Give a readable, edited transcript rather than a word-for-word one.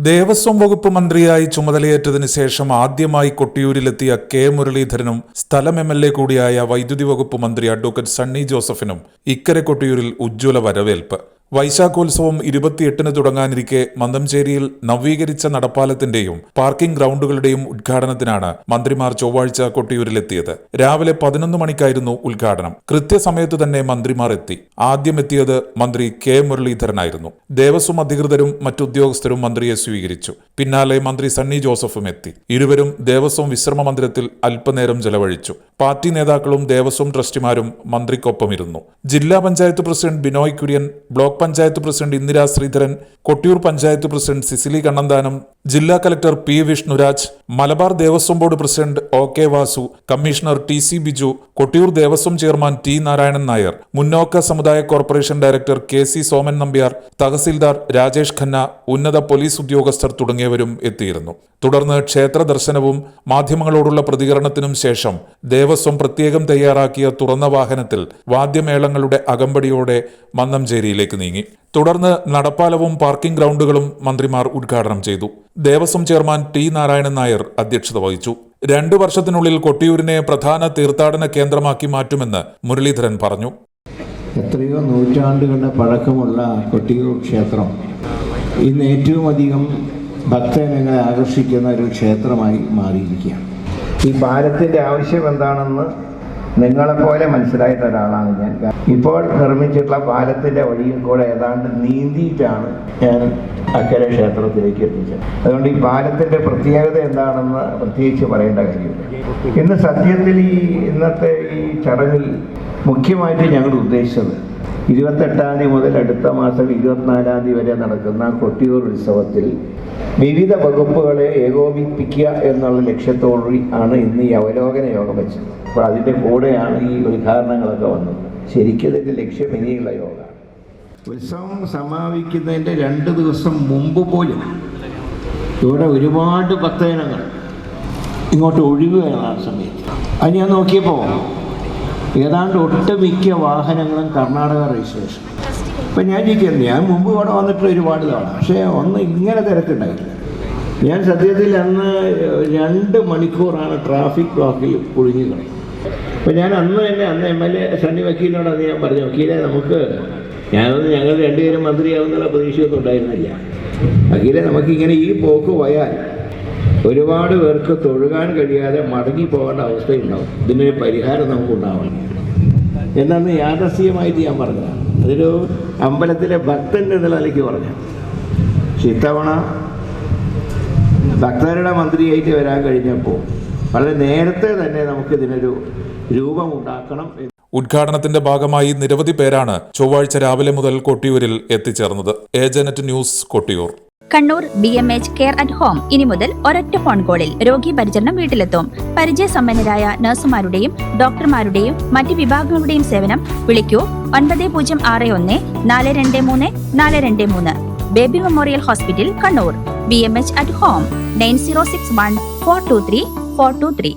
ദേവസ്വം വകുപ്പ് മന്ത്രിയായി ചുമതലയേറ്റതിനു ശേഷം ആദ്യമായി കൊട്ടിയൂരിലെത്തിയ കെ മുരളീധരനും സ്ഥലം MLA കൂടിയായ വൈദ്യുതി വകുപ്പ് മന്ത്രി അഡ്വക്കേറ്റ് സണ്ണി ജോസഫിനും ഇക്കരെ കൊട്ടിയൂരിൽ ഉജ്ജ്വല വരവേൽപ്പ്. വൈശാഖോത്സവം 28-ന് തുടങ്ങാനിരിക്കെ മന്തംചേരിയിൽ നവീകരിച്ച നടപ്പാലത്തിന്റെയും പാർക്കിംഗ് ഗ്രൗണ്ടുകളുടെയും ഉദ്ഘാടനത്തിനാണ് മന്ത്രിമാർ ചൊവ്വാഴ്ച കൊട്ടിയൂരിലെത്തിയത്. രാവിലെ 11 മണിക്കായിരുന്നു ഉദ്ഘാടനം. കൃത്യസമയത്ത് തന്നെ മന്ത്രിമാർ എത്തി. ആദ്യം എത്തിയത് മന്ത്രി കെ മുരളീധരനായിരുന്നു. ദേവസ്വം അധികൃതരും മറ്റുദ്യോഗസ്ഥരും മന്ത്രിയെ സ്വീകരിച്ചു. പിന്നാലെ മന്ത്രി സണ്ണി ജോസഫും എത്തി. ഇരുവരും ദേവസ്വം വിശ്രമ മന്ദിരത്തിൽ അല്പനേരം ചെലവഴിച്ചു. പാർട്ടി നേതാക്കളും ദേവസ്വം ട്രസ്റ്റിമാരും മന്ത്രിക്കൊപ്പമിരുന്നു. ജില്ലാ panchayat president Binoy Kurian, block panchayat president Indira Sreedharan, Kottiyoor panchayat president Cicily Kannanthanam, ജില്ലാ collector P Vishnuraj, Malabar Devaswom board president OK Vasu, commissioner TC Biju, Kottiyoor Devaswom chairman T Narayanan Nair, മുന്നോക്ക സമുദായ corporation director KC Soman Nambiar, tahsildar Rajesh Khanna, ഉന്നത പോലീസ് ഉദ്യോഗസ്ഥർ തുടങ്ങിയവരും എത്തിയിരുന്നു. തുടർന്ന് ക്ഷേത്ര ദർശനവും മാധ്യമങ്ങളോടുള്ള പ്രതികരണത്തിനും ശേഷം ദേവസ്വം പ്രത്യേകം തയ്യാറാക്കിയ തുറന്ന വാഹനത്തിൽ വാദ്യമേളങ്ങളുടെ അകമ്പടിയോടെ മന്നംചേരിയിലേക്ക് നീങ്ങി. തുടർന്ന് നടപ്പാലവും പാർക്കിംഗ് ഗ്രൗണ്ടുകളും മന്ത്രിമാർ ഉദ്ഘാടനം ചെയ്തു. ദേവസ്വം ചെയർമാൻ T നാരായണൻ നായർ അധ്യക്ഷത വഹിച്ചു. 2 വർഷത്തിനുള്ളിൽ കൊട്ടിയൂരിനെ പ്രധാന തീർത്ഥാടന കേന്ദ്രമാക്കി മാറ്റുമെന്ന് മുരളീധരൻ പറഞ്ഞു. എത്രയോ നൂറ്റാണ്ടുകളുടെ പഴക്കമുള്ള കൊട്ടിയൂർ ക്ഷേത്രം ഇന്ന് ഏറ്റവും അധികം ഭക്തജനങ്ങളെ ആകർഷിക്കുന്ന ഒരു ക്ഷേത്രമായി മാറിയിരിക്കുകയാണ്. ഈ പാലത്തിൻ്റെ ആവശ്യം എന്താണെന്ന് നിങ്ങളെപ്പോലെ മനസ്സിലായിട്ട് ഒരാളാണ് ഞാൻ. ഇപ്പോൾ നിർമ്മിച്ചിട്ടുള്ള പാലത്തിൻ്റെ വഴിയിൽ കൂടെ ഏതാണ്ട് നീന്തിയിട്ടാണ് ഞാൻ അക്കരെ ക്ഷേത്രത്തിലേക്ക് എത്തിച്ചത്. അതുകൊണ്ട് ഈ പാലത്തിൻ്റെ പ്രത്യേകത എന്താണെന്ന് പ്രത്യേകിച്ച് പറയേണ്ട കാര്യമില്ല. ഇന്ന് സത്യത്തിൽ ഇന്നത്തെ ഈ ചടങ്ങിൽ മുഖ്യമായിട്ട് ഞങ്ങൾ ഉദ്ദേശിച്ചത് 28-ാം തീയതി മുതൽ അടുത്ത മാസം 24-ാം തീയതി വരെ നടക്കുന്ന കൊട്ടിയൂർ ഉത്സവത്തിൽ വിവിധ വകുപ്പുകളെ ഏകോപിപ്പിക്കുക എന്നുള്ള ലക്ഷ്യത്തോടുകൂടി ആണ് ഇന്ന് ഈ അവലോകന യോഗം വെച്ചത്. അപ്പോൾ അതിൻ്റെ കൂടെയാണ് ഈ ഉദ്ഘാടനങ്ങളൊക്കെ വന്നത്. ശരിക്കും ഇതിൻ്റെ ലക്ഷ്യം ഇനിയുള്ള യോഗമാണ്. ഉത്സവം സമാപിക്കുന്നതിൻ്റെ 2 ദിവസം മുമ്പ് പോലും ഇവിടെ ഒരുപാട് ഭക്തജനങ്ങൾ ഇങ്ങോട്ട് ഒഴുകുകയാണ്. ആ സമയത്ത് അത് ഞാൻ നോക്കിയപ്പോൾ ഏതാണ്ട് ഒട്ടുമിക്ക വാഹനങ്ങളും കർണാടക രജിസ്ട്രേഷൻ. അപ്പം ഞാൻ ചോദിക്കുന്നത്, ഞാൻ മുമ്പ് ഇവിടെ വന്നിട്ട് ഒരുപാട് തവണ, പക്ഷേ ഒന്നും ഇങ്ങനെ തിരക്കുണ്ടായിട്ടില്ല. ഞാൻ സത്യത്തിൽ അന്ന് 2 മണിക്കൂറാണ് ട്രാഫിക് ബ്ലോക്കിൽ കുടുങ്ങി കളയും. അപ്പം ഞാൻ അന്ന് MLA സണ്ണി വക്കീലിനോട് അന്ന് ഞാൻ പറഞ്ഞു, വക്കീലെ നമുക്ക് ഞങ്ങൾ 2 പേരും മന്ത്രിയാവുന്നുള്ള പ്രതീക്ഷയൊന്നും ഉണ്ടായിരുന്നില്ല. വക്കീലെ നമുക്കിങ്ങനെ ഈ പോക്ക് പോയാൽ ഒരുപാട് പേർക്ക് തൊഴുകാൻ കഴിയാതെ മടങ്ങി പോകേണ്ട അവസ്ഥയുണ്ടാവും. ഇതിനൊരു പരിഹാരം നമുക്കുണ്ടാവണം എന്നാണ് യാദർശികമായിട്ട് ഞാൻ പറഞ്ഞതാണ്. അതൊരു അമ്പലത്തിലെ ഭക്തൻ എന്ന നിലയ്ക്ക് പറഞ്ഞു. പക്ഷെ ഇത്തവണ ഭക്തരുടെ മന്ത്രിയായിട്ട് വരാൻ കഴിഞ്ഞപ്പോൾ വളരെ നേരത്തെ തന്നെ നമുക്കിതിനൊരു രൂപമുണ്ടാക്കണം. ഉദ്ഘാടനത്തിന്റെ ഭാഗമായി നിരവധി പേരാണ് ചൊവ്വാഴ്ച രാവിലെ മുതൽ കൊട്ടിയൂരിൽ എത്തിച്ചേർന്നത്. Agent news, Kottiyoor. Kannur BMH care at home ഇനി മുതൽ ഒരൊറ്റ ഫോൺ കോളിൽ രോഗി പരിചരണം വീട്ടിലെത്തും. പരിചയസമ്പന്നരായ നഴ്സുമാരുടെയും ഡോക്ടർമാരുടെയും മറ്റ് വിഭാഗങ്ങളുടെയും സേവനം വിളിക്കൂ 9061 423 423. Baby memorial hospital, Kannur. BMH at home 9061 423 423.